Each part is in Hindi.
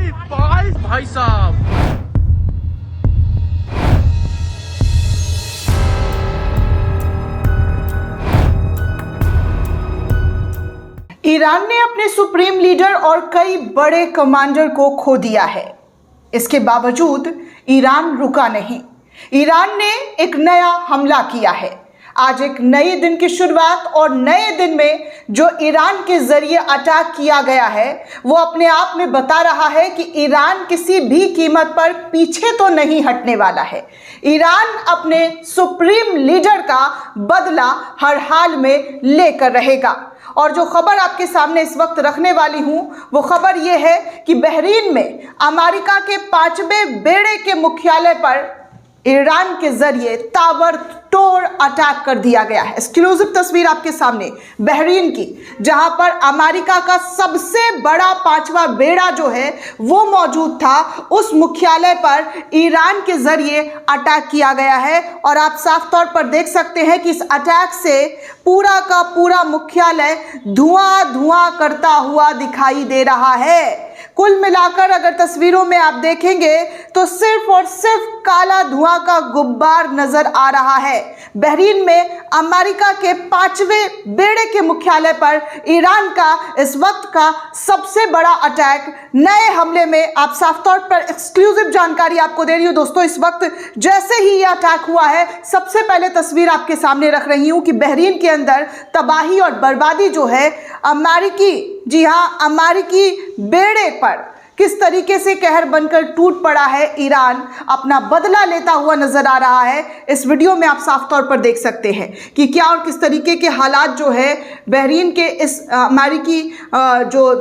भाई साहब, ईरान ने अपने सुप्रीम लीडर और कई बड़े कमांडर को खो दिया है। इसके बावजूद ईरान रुका नहीं। ईरान ने एक नया हमला किया है। आज एक नए दिन की शुरुआत और नए दिन में जो ईरान के जरिए अटैक किया गया है वो अपने आप में बता रहा है कि ईरान किसी भी कीमत पर पीछे तो नहीं हटने वाला है। ईरान अपने सुप्रीम लीडर का बदला हर हाल में लेकर रहेगा। और जो खबर आपके सामने इस वक्त रखने वाली हूं वो खबर ये है कि बहरीन में अमेरिका के 5वें बेड़े के मुख्यालय पर ईरान के जरिए ताबड़तोड़ अटैक कर दिया गया है। एक्सक्लूसिव तस्वीर आपके सामने बहरीन की, जहां पर अमेरिका का सबसे बड़ा 5वां बेड़ा जो है वो मौजूद था। उस मुख्यालय पर ईरान के जरिए अटैक किया गया है और आप साफ तौर पर देख सकते हैं कि इस अटैक से पूरा का पूरा मुख्यालय धुआं धुआं करता हुआ दिखाई दे रहा है। कुल मिलाकर अगर तस्वीरों में आप देखेंगे तो सिर्फ और सिर्फ काला धुआं का गुब्बार नजर आ रहा है। बहरीन में अमेरिका के 5वें बेड़े के मुख्यालय पर ईरान का इस वक्त का सबसे बड़ा अटैक, नए हमले में आप साफ तौर पर एक्सक्लूसिव जानकारी आपको दे रही हूं दोस्तों। इस वक्त जैसे ही यह अटैक हुआ है, सबसे पहले तस्वीर आपके सामने रख रही हूं कि बहरीन के अंदर तबाही और बर्बादी जो है अमेरिकी बेड़े पर किस तरीके से कहर बनकर टूट पड़ा है। ईरान अपना बदला लेता हुआ नजर आ रहा है। इस वीडियो में आप साफ तौर पर देख सकते हैं कि क्या और किस तरीके के हालात जो है बहरीन के इस अमेरिकी जो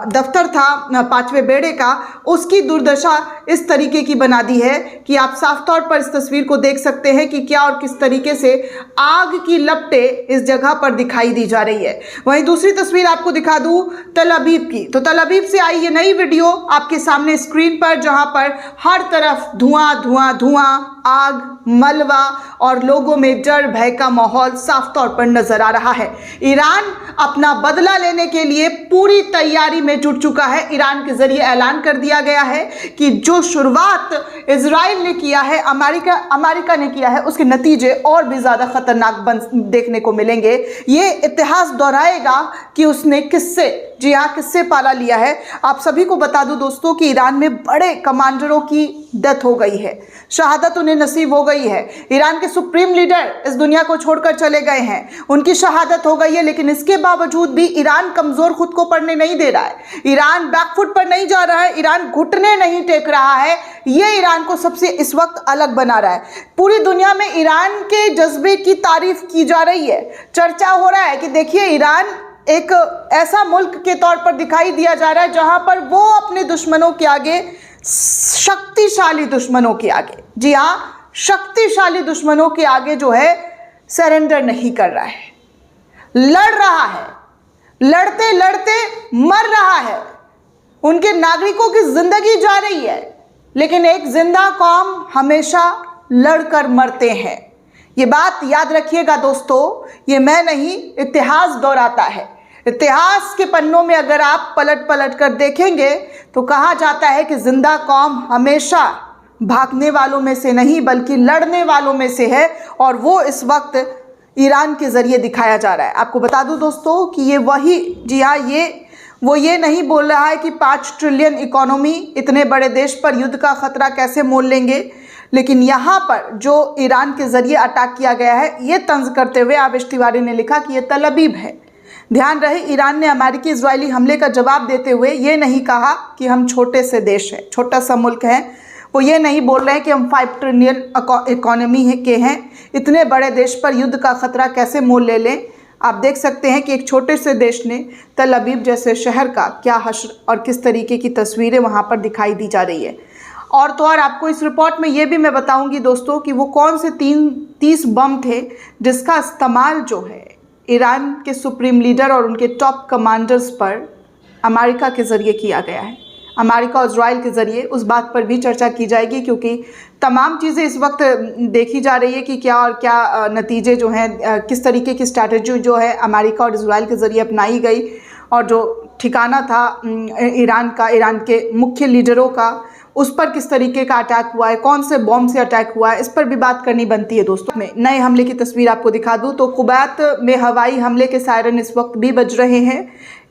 दफ्तर था 5वें बेड़े का, उसकी दुर्दशा इस तरीके की बना दी है कि आप साफ तौर पर इस तस्वीर को देख सकते हैं कि क्या और किस तरीके से आग की लपटें इस जगह पर दिखाई दी जा रही है। वहीं दूसरी तस्वीर आपको दिखा दूं तल अवीव की, तो तल अवीव से आई ये नई वीडियो आपके सामने स्क्रीन पर, जहां पर हर तरफ धुआं धुआं धुआं, आग, मलबा और लोगों में डर भय का माहौल साफ तौर पर नजर आ रहा है। ईरान अपना बदला लेने के लिए पूरी तैयारी में जुट चुका है। ईरान के जरिए ऐलान कर दिया गया है कि जो शुरुआत इजराइल ने किया है, अमेरिका ने किया है, उसके नतीजे और भी ज्यादा खतरनाक देखने को मिलेंगे। ये इतिहास दोहराएगा कि उसने किससे पाला लिया है। आप सभी को बता दूं दोस्तों कि ईरान में बड़े कमांडरों की डेथ हो गई है, शहादत उन्हें नसीब हो गई है। ईरान के सुप्रीम लीडर इस दुनिया को छोड़कर चले गए हैं, उनकी शहादत हो गई है, लेकिन इसके बावजूद भी ईरान कमजोर खुद को पड़ने नहीं दे रहा है। ईरान बैकफुट पर नहीं जा रहा है, ईरान घुटने नहीं टेक रहा है। ये ईरान को सबसे इस वक्त अलग बना रहा है। पूरी दुनिया में ईरान के जज्बे की तारीफ की जा रही है। चर्चा हो रहा है कि देखिए ईरान एक ऐसा मुल्क के तौर पर दिखाई दिया जा रहा है जहां पर वो अपने दुश्मनों के आगे, शक्तिशाली दुश्मनों के आगे, जी हाँ, शक्तिशाली दुश्मनों के आगे जो है सरेंडर नहीं कर रहा है, लड़ रहा है, लड़ते लड़ते मर रहा है। उनके नागरिकों की जिंदगी जा रही है, लेकिन एक जिंदा कौम हमेशा लड़कर मरते हैं। ये बात याद रखिएगा दोस्तों, ये मैं नहीं, इतिहास दोहराता है। इतिहास के पन्नों में अगर आप पलट पलट कर देखेंगे तो कहा जाता है कि जिंदा कौम हमेशा भागने वालों में से नहीं बल्कि लड़ने वालों में से है, और वो इस वक्त ईरान के जरिए दिखाया जा रहा है। आपको बता दूं दोस्तों कि ये वही, जी हाँ, वो ये नहीं बोल रहा है कि 5 ट्रिलियन इकोनॉमी, इतने बड़े देश पर युद्ध का खतरा कैसे मोल लेंगे, लेकिन यहाँ पर जो ईरान के जरिए अटैक किया गया है, ये तंज करते हुए आवेश तिवारी ने लिखा कि ये तल अवीव है। ध्यान रहे, ईरान ने अमेरिकी इजरायली हमले का जवाब देते हुए ये नहीं कहा कि हम छोटे से देश हैं, छोटा सा मुल्क है। वो ये नहीं बोल रहे हैं कि हम 5 ट्रिलियन इकोनॉमी के हैं, इतने बड़े देश पर युद्ध का खतरा कैसे मोल ले लें। आप देख सकते हैं कि एक छोटे से देश ने तल अवीव जैसे शहर का क्या हश्र और किस तरीके की तस्वीरें वहाँ पर दिखाई दी जा रही है। और तो और आपको इस रिपोर्ट में ये भी मैं बताऊंगी दोस्तों कि वो कौन से 30 बम थे जिसका इस्तेमाल जो है ईरान के सुप्रीम लीडर और उनके टॉप कमांडर्स पर अमेरिका के ज़रिए किया गया है। अमेरिका और इजराइल के ज़रिए उस बात पर भी चर्चा की जाएगी, क्योंकि तमाम चीज़ें इस वक्त देखी जा रही है कि क्या और क्या नतीजे जो हैं, किस तरीके की स्ट्रैटेजी जो है अमेरिका और इजराइल के ज़रिए अपनाई गई, और जो ठिकाना था ईरान का, ईरान के मुख्य लीडरों का, उस पर किस तरीके का अटैक हुआ है, कौन से बॉम्ब से अटैक हुआ है, इस पर भी बात करनी बनती है दोस्तों। मैं नए हमले की तस्वीर आपको दिखा दूं तो कुवैत में हवाई हमले के सायरन इस वक्त भी बज रहे हैं।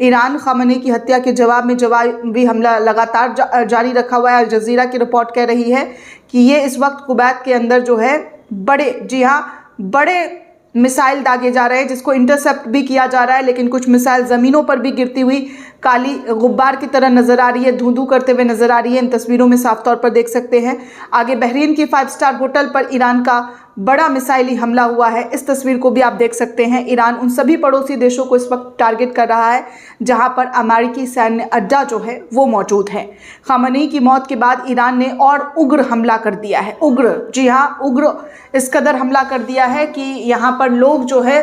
ईरान खामनेई की हत्या के जवाब में जवाबी हमला लगातार जारी रखा हुआ है। अल जजीरा की रिपोर्ट कह रही है कि ये इस वक्त कुवैत के अंदर जो है बड़े, जी हाँ, बड़े मिसाइल दागे जा रहे हैं, जिसको इंटरसेप्ट भी किया जा रहा है, लेकिन कुछ मिसाइल ज़मीनों पर भी गिरती हुई काली गुब्बार की तरह नज़र आ रही है, धुंधु करते हुए नज़र आ रही है। इन तस्वीरों में साफ तौर पर देख सकते हैं। आगे बहरीन की 5 स्टार होटल पर ईरान का बड़ा मिसाइली हमला हुआ है, इस तस्वीर को भी आप देख सकते हैं। ईरान उन सभी पड़ोसी देशों को इस वक्त टारगेट कर रहा है जहां पर अमेरिकी सैन्य अड्डा जो है वो मौजूद है। खामनेई की मौत के बाद ईरान ने और उग्र हमला कर दिया है। उग्र, जी हाँ, उग्र इस कदर हमला कर दिया है कि यहाँ पर लोग जो है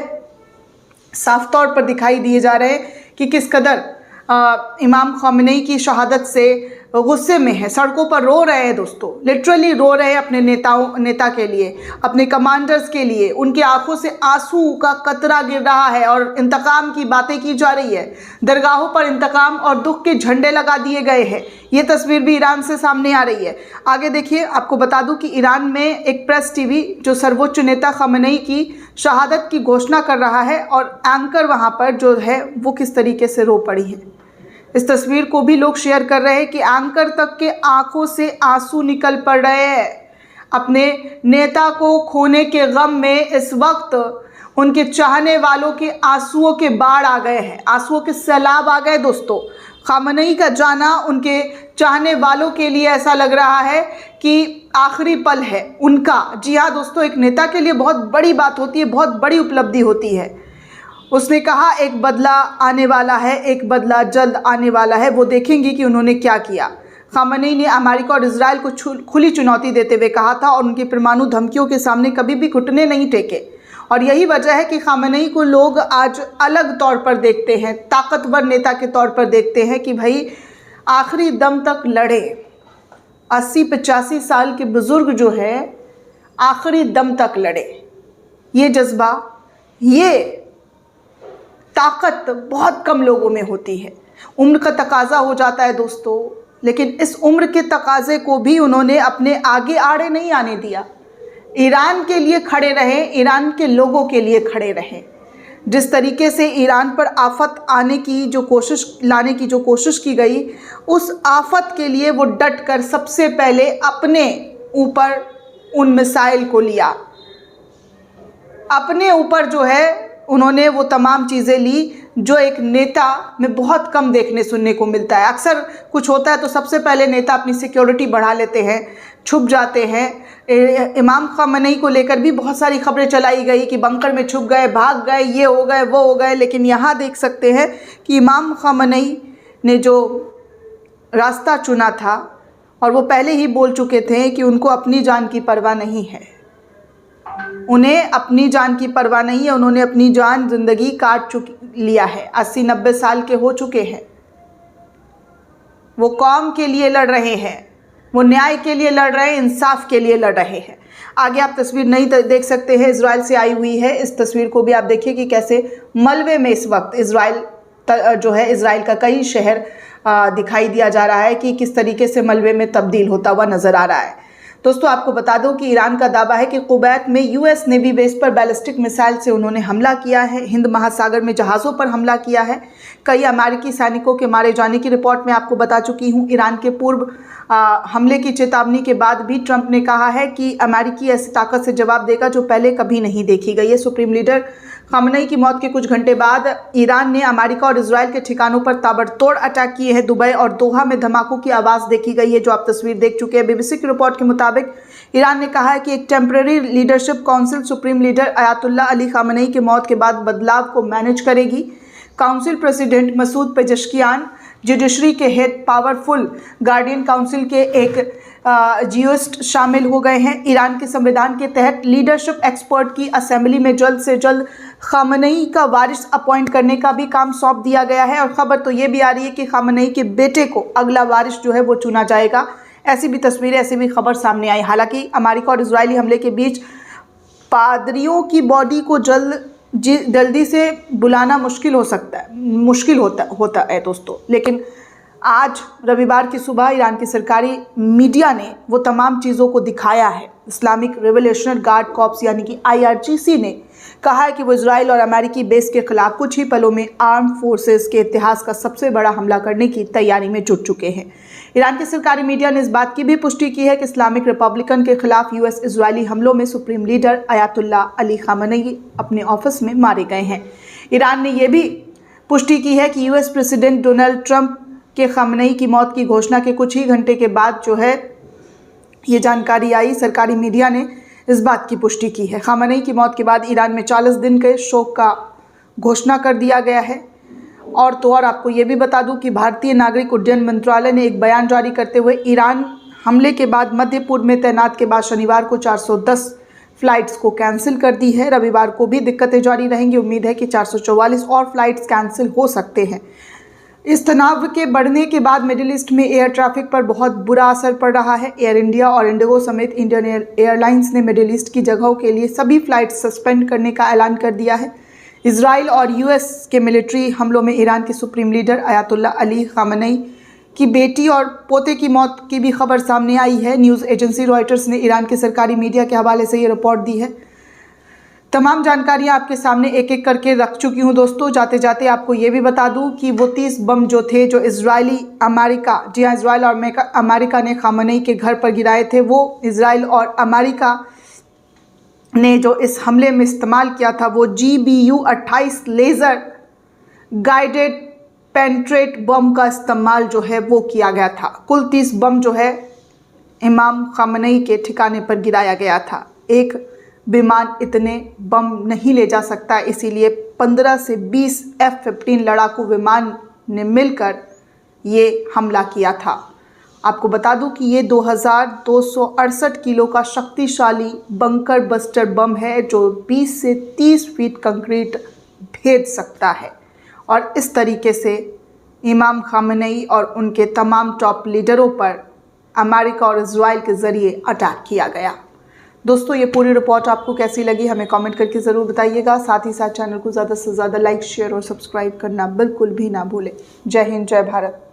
साफ तौर पर दिखाई दिए जा रहे हैं कि किस कदर इमाम खामनेई की शहादत से गुस्से में है, सड़कों पर रो रहे हैं दोस्तों, लिटरली रो रहे हैं अपने नेता के लिए, अपने कमांडर्स के लिए। उनकी आंखों से आंसू का कतरा गिर रहा है और इंतकाम की बातें की जा रही है। दरगाहों पर इंतकाम और दुख के झंडे लगा दिए गए हैं। ये तस्वीर भी ईरान से सामने आ रही है। आगे देखिए, आपको बता दूं कि ईरान में एक प्रेस टीवी जो सर्वोच्च नेता खामनेई की शहादत की घोषणा कर रहा है और एंकर वहाँ पर जो है वो किस तरीके से रो पड़ी है। इस तस्वीर को भी लोग शेयर कर रहे हैं कि एंकर तक के आंखों से आंसू निकल पड़ रहे हैं। अपने नेता को खोने के गम में इस वक्त उनके चाहने वालों के आंसुओं के बाढ़ आ गए हैं, आंसुओं के सैलाब आ गए दोस्तों। खामनेई का जाना उनके चाहने वालों के लिए ऐसा लग रहा है कि आखिरी पल है उनका। जी हाँ दोस्तों, एक नेता के लिए बहुत बड़ी बात होती है, बहुत बड़ी उपलब्धि होती है। उसने कहा एक बदला आने वाला है, एक बदला जल्द आने वाला है, वो देखेंगे कि उन्होंने क्या किया। खामनेई ने अमेरिका और इजराइल को खुली चुनौती देते हुए कहा था और उनकी परमाणु धमकियों के सामने कभी भी घुटने नहीं टेके। और यही वजह है कि खामनेई को लोग आज अलग तौर पर देखते हैं, ताकतवर नेता के तौर पर देखते हैं कि भाई आखिरी दम तक लड़े। 80-85 साल के बुज़ुर्ग जो है आखिरी दम तक लड़े। ये जज्बा, ये ताकत बहुत कम लोगों में होती है। उम्र का तकाजा हो जाता है दोस्तों, लेकिन इस उम्र के तकाजे को भी उन्होंने अपने आगे आड़े नहीं आने दिया। ईरान के लिए खड़े रहे, ईरान के लोगों के लिए खड़े रहे। जिस तरीके से ईरान पर आफत आने की जो कोशिश, लाने की जो कोशिश की गई, उस आफत के लिए वो डट कर सबसे पहले अपने ऊपर उन मिसाइल को लिया। अपने ऊपर जो है उन्होंने वो तमाम चीज़ें ली जो एक नेता में बहुत कम देखने सुनने को मिलता है। अक्सर कुछ होता है तो सबसे पहले नेता अपनी सिक्योरिटी बढ़ा लेते हैं, छुप जाते हैं। इमाम खामनेई को लेकर भी बहुत सारी खबरें चलाई गई कि बंकर में छुप गए, भाग गए, ये हो गए, वो हो गए, लेकिन यहाँ देख सकते हैं कि इमाम खामनेई ने जो रास्ता चुना था और वो पहले ही बोल चुके थे कि उनको अपनी जान की परवाह नहीं है, उन्हें अपनी जान की परवाह नहीं है। उन्होंने अपनी जान, जिंदगी काट लिया है। 80-90 साल के हो चुके हैं। वो कौम के लिए लड़ रहे हैं, वो न्याय के लिए लड़ रहे हैं, इंसाफ के लिए लड़ रहे हैं। आगे आप तस्वीर नहीं देख सकते हैं, इजराइल से आई हुई है। इस तस्वीर को भी आप देखिए कि कैसे मलबे में इस वक्त इजराइल जो है, इजराइल का कई शहर दिखाई दिया जा रहा है कि किस तरीके से मलबे में तब्दील होता हुआ नजर आ रहा है। दोस्तों आपको बता दो कि ईरान का दावा है कि कुवैत में यूएस नेवी बेस पर बैलिस्टिक मिसाइल से उन्होंने हमला किया है। हिंद महासागर में जहाज़ों पर हमला किया है। कई अमेरिकी सैनिकों के मारे जाने की रिपोर्ट मैं आपको बता चुकी हूं। ईरान के पूर्व हमले की चेतावनी के बाद भी ट्रंप ने कहा है कि अमेरिकी ऐसी ताकत से जवाब देगा जो पहले कभी नहीं देखी गई है। सुप्रीम लीडर खामनेई की मौत के कुछ घंटे बाद ईरान ने अमेरिका और इजराइल के ठिकानों पर ताबड़तोड़ अटैक किए हैं। दुबई और दोहा में धमाकों की आवाज़ देखी गई है, जो आप तस्वीर देख चुके हैं। बीबीसी की रिपोर्ट के मुताबिक ईरान ने कहा है कि एक temporary leadership council supreme leader Ayatollah Ali Khamenei की मौत के बाद बदलाव को मैनेज करेगी। Council president Masoud Pezeshkian, judiciary के हेड पावरफुल गार्डियन काउंसिल के एक जियोस्ट शामिल हो गए हैं। ईरान के संविधान के तहत लीडरशिप एक्सपर्ट की असेंबली में जल्द से जल्द खामनेई का वारिस अपॉइंट करने का भी काम सौंप दिया गया है। और ख़बर तो ये भी आ रही है कि खामनेई के बेटे को अगला वारिस जो है वो चुना जाएगा। ऐसी भी तस्वीरें, ऐसी भी खबर सामने आई। हालांकि अमेरिका और इजरायली हमले के बीच पादरियों की बॉडी को जल्द जल्दी से बुलाना मुश्किल होता है दोस्तों। लेकिन आज रविवार की सुबह ईरान की सरकारी मीडिया ने वो तमाम चीज़ों को दिखाया है। इस्लामिक रिवोल्यूशनरी गार्ड कॉर्प्स यानी कि IRGC ने कहा है कि वो इजराइल और अमेरिकी बेस के खिलाफ कुछ ही पलों में आर्म फोर्सेस के इतिहास का सबसे बड़ा हमला करने की तैयारी में जुट चुके हैं। ईरान के सरकारी मीडिया ने इस बात की भी पुष्टि की है कि इस्लामिक रिपब्लिकन के खिलाफ US इजरायली हमलों में supreme leader Ayatollah Ali Khamenei अपने ऑफिस में मारे गए हैं। ईरान ने यह भी पुष्टि की है कि US प्रेसिडेंट डोनाल्ड ट्रंप के खामेनी की मौत की घोषणा के कुछ ही घंटे के बाद जो है ये जानकारी आई। सरकारी मीडिया ने इस बात की पुष्टि की है। खामेनी की मौत के बाद ईरान में 40 दिन के शोक का घोषणा कर दिया गया है। और आपको ये भी बता दूं कि भारतीय नागरिक उड्डयन मंत्रालय ने एक बयान जारी करते हुए ईरान हमले के बाद मध्य पूर्व में तैनात के बाद शनिवार को 410 फ्लाइट्स को कैंसिल कर दी है। रविवार को भी दिक्कतें जारी रहेंगी। उम्मीद है कि 444 और फ्लाइट्स कैंसिल हो सकते हैं। इस तनाव के बढ़ने के बाद मिडिल ईस्ट में एयर ट्रैफिक पर बहुत बुरा असर पड़ रहा है। एयर इंडिया और इंडिगो समेत इंडियन एयरलाइंस ने मिडिल ईस्ट की जगहों के लिए सभी फ्लाइट सस्पेंड करने का ऐलान कर दिया है। इजराइल और US के मिलिट्री हमलों में ईरान के supreme leader Ayatollah Ali Khamenei की बेटी और पोते की मौत की भी खबर सामने आई है। न्यूज़ एजेंसी रॉयटर्स ने ईरान के सरकारी मीडिया के हवाले से ये रिपोर्ट दी है। तमाम जानकारियां आपके सामने एक एक करके रख चुकी हूं दोस्तों। जाते जाते आपको ये भी बता दूं कि वो 30 बम जो थे जो इजराइल और अमेरिका ने खामेनी के घर पर गिराए थे, वो इजराइल और अमेरिका ने जो इस हमले में इस्तेमाल किया था वो GBU-28 लेज़र गाइडेड पेंट्रेट बम का इस्तेमाल जो है वो किया गया था। कुल 30 बम जो है इमाम खामेनी के ठिकाने पर गिराया गया था। एक विमान इतने बम नहीं ले जा सकता, इसीलिए 15 से 20 F-15 लड़ाकू विमान ने मिलकर ये हमला किया था। आपको बता दूं कि ये 2268 किलो का शक्तिशाली बंकर बस्टर बम है जो 20 से 30 फीट कंक्रीट भेद सकता है। और इस तरीके से इमाम खामेनी और उनके तमाम टॉप लीडरों पर अमेरिका और इजराइल के ज़रिए अटैक किया गया। दोस्तों ये पूरी रिपोर्ट आपको कैसी लगी हमें कमेंट करके ज़रूर बताइएगा। साथ ही साथ चैनल को ज़्यादा से ज़्यादा लाइक, शेयर और सब्सक्राइब करना बिल्कुल भी ना भूलें। जय हिंद, जय भारत।